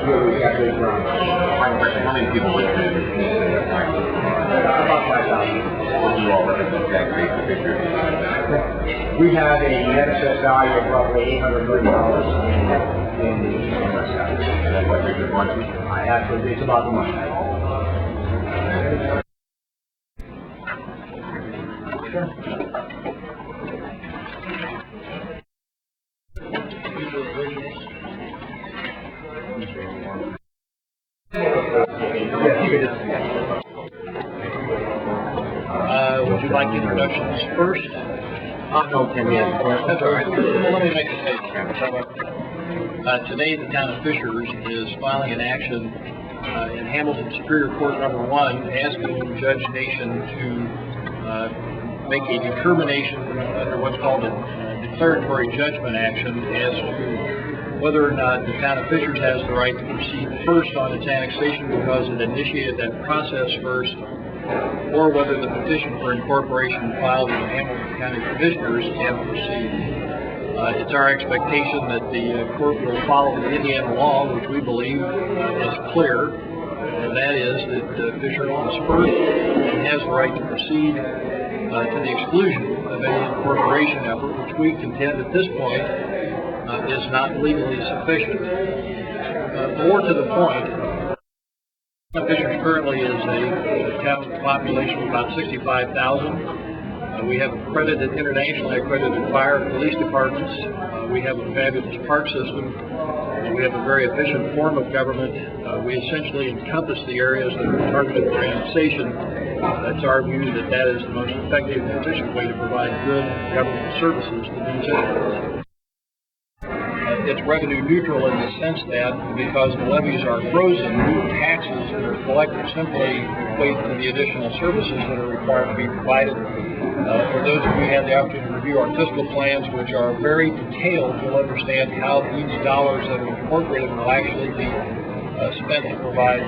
good. We've got good ground. Final question, how many people live in the park? About 5,000. What do you all represent tax base for pictures? We have a net assessed value of roughly $800 million in the east and west side. And that's what pictures monthly? I actually, it's about the money. Would you like introductions first? No, Tim, yes. That's all right. Well, let me make a statement. Today, the town of Fishers is filing an action in Hamilton Superior Court Number 1, asking Judge Nation to make a determination under what's called a declaratory judgment action as to whether or not the town of Fishers has the right to proceed first on its annexation because it initiated that process first, or whether the petition for incorporation filed with the Hamilton County Commissioners can proceed. It's our expectation that the court will follow the Indiana law, which we believe is clear, and that is that Fishers is first and has the right to proceed to the exclusion of any incorporation effort, which we contend at this point is not legally sufficient. More to the point, Fishers currently is a town with a population of about 65,000. We have accredited, internationally accredited fire and police departments. We have a fabulous park system. We have a very efficient form of government. We essentially encompass the areas that are targeted for annexation. It's our view that that is the most effective and efficient way to provide good government services to these areas. It's revenue neutral in the sense that because the levies are frozen, new taxes that are collected simply equate to the additional services that are required to be provided. For those of you who had the opportunity to review our fiscal plans, which are very detailed, you'll understand how these dollars that are incorporated will actually be spent to provide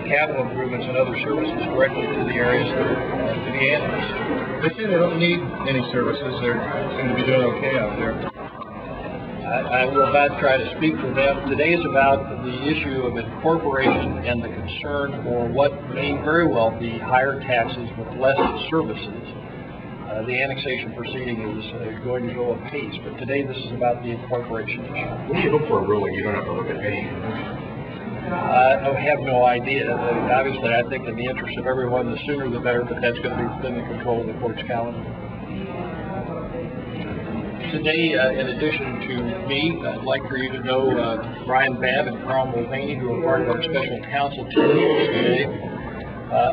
capital improvements and other services directly to the areas that are to be annexed. They say they don't need any services. They seem to be doing okay out there. I will not try to speak for them. Today is about the issue of incorporation and the concern for what may very well be higher taxes with less services. The annexation proceeding is going to go apace, but today this is about the incorporation issue. What do you look for a ruling? You don't have to look at any. I have no idea. Obviously, I think in the interest of everyone, the sooner the better, but that's going to be within the control of the court's calendar. Today, in addition to me, I'd like for you to know Brian Babb and Carl Mulvaney, who are part of our special counsel team today.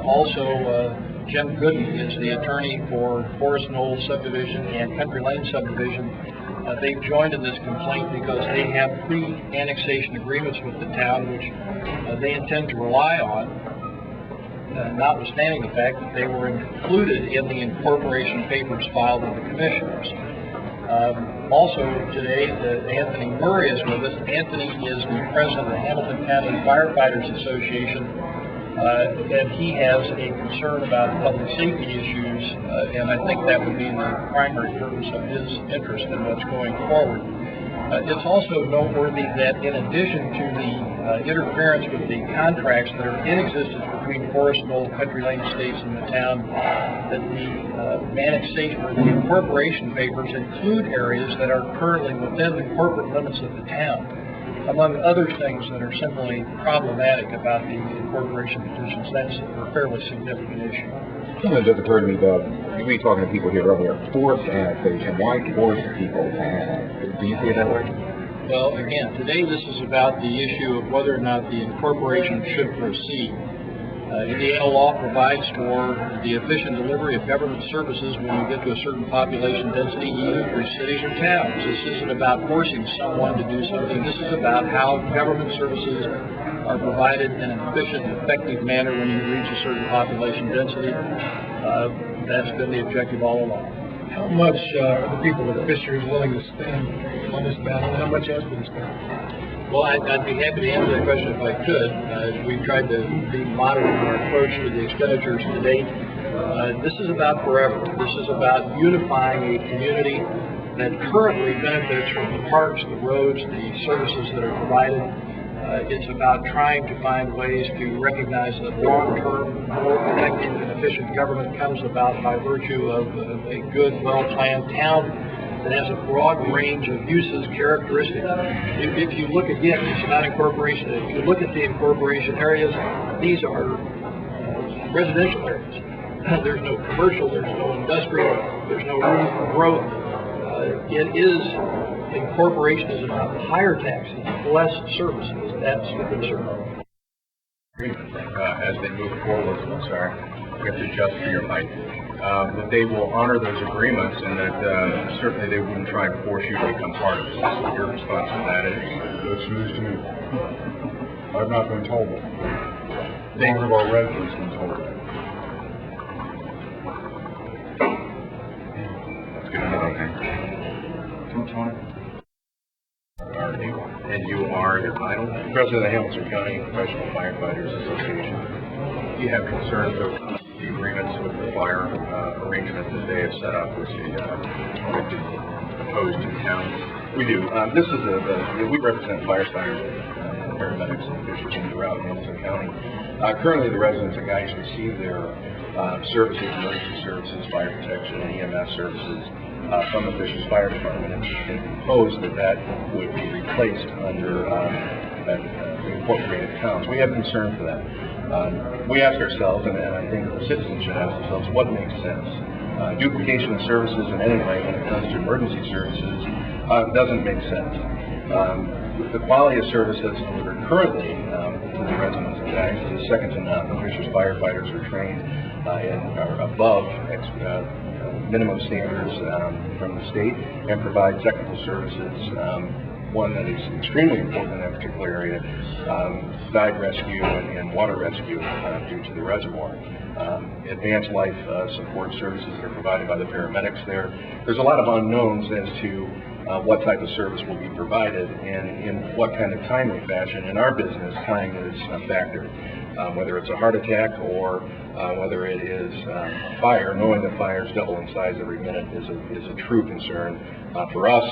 Also, Jim Gooden is the attorney for Forest Knoll subdivision and Country Lane subdivision. They've joined in this complaint because they have pre-annexation agreements with the town, which they intend to rely on, notwithstanding the fact that they were included in the incorporation papers filed with the commissioners. Also today, Anthony Murray is with us. Anthony is the president of the Hamilton County Firefighters Association, and he has a concern about public safety issues, and I think that would be the primary purpose of his interest in what's going forward. It's also noteworthy that in addition to the interference with the contracts that are in existence between Forest Knoll, Country Lane Estates, and the town, that the annexation or the incorporation papers include areas that are currently within the corporate limits of the town, among other things that are simply problematic about the incorporation petitions. That's a fairly significant issue. Something just occurred to me about, you were talking to people here earlier, forced annexation. Why force people to annex? Do you see it that way? Well, again, today this is about the issue of whether or not the incorporation should proceed. Indiana law provides for the efficient delivery of government services when you get to a certain population density, even for cities or towns. This isn't about forcing someone to do something. This is about how government services are provided in an efficient and effective manner when you reach a certain population density. That's been the objective all along. How much are the people of Fishers willing to spend on this battle? How much has been spent? Well, I'd be happy to answer that question if I could. We've tried to be moderate in our approach to the expenditures to date. This is about forever. This is about unifying a community that currently benefits from the parks, the roads, the services that are provided. It's about trying to find ways to recognize that long-term, more effective and efficient government comes about by virtue of a good, well-planned town that has a broad range of uses, characteristics. If you look again, it's not incorporation. If you look at the incorporation areas, these are residential areas. There's no commercial, there's no industrial, there's no room for growth. Incorporation is about higher taxes, less services. That's the concern. As they move forward, you have to adjust for your height. That they will honor those agreements, and that certainly they wouldn't try and force you to become part of this. Your response to that is? It's news to me. I've not been told that. None of our residents been told that. That's good enough, I think. Tony? And you are your title? President of Hamilton County Professional Firefighters Association. Do you have concerns over the agreements with the fire arrangement that they have set up with the opposed two towns? We do. This is we represent firefighters, paramedics, and officials throughout Hamilton County. Currently, the residents of Geist receive their services, emergency services, fire protection, and EMS services from the Fishers Fire Department, and proposed that would be replaced under incorporated towns. We have concern for that. We ask ourselves, and I think the citizens should ask themselves, what makes sense? Duplication of services in any way when it comes to emergency services doesn't make sense. The quality of service that's delivered currently to the residents of Geist is second to none. The Fishers firefighters are trained and are above minimum standards from the state, and provide technical services. One that is extremely important in that particular area, dive rescue and water rescue due to the reservoir. Advanced life support services that are provided by the paramedics there. There's a lot of unknowns as to what type of service will be provided and in what kind of timely fashion. In our business, time is a factor. Whether it's a heart attack or whether it is fire, knowing that fires double in size every minute is a true concern for us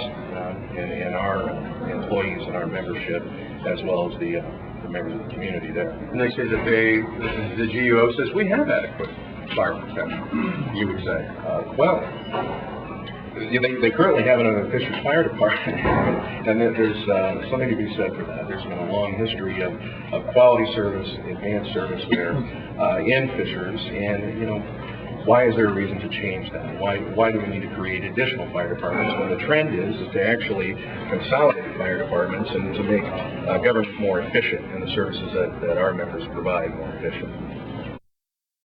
and our employees and our membership, as well as the members of the community there. And they say that the GUO says we have adequate fire protection, you would say. Well, they currently have it under the Fishers Fire Department, and there's something to be said for that. There's been a long history of quality service, advanced service there in Fishers, and why is there a reason to change that? Why do we need to create additional fire departments when the trend is to actually consolidate fire departments and to make government more efficient and the services that our members provide more efficient?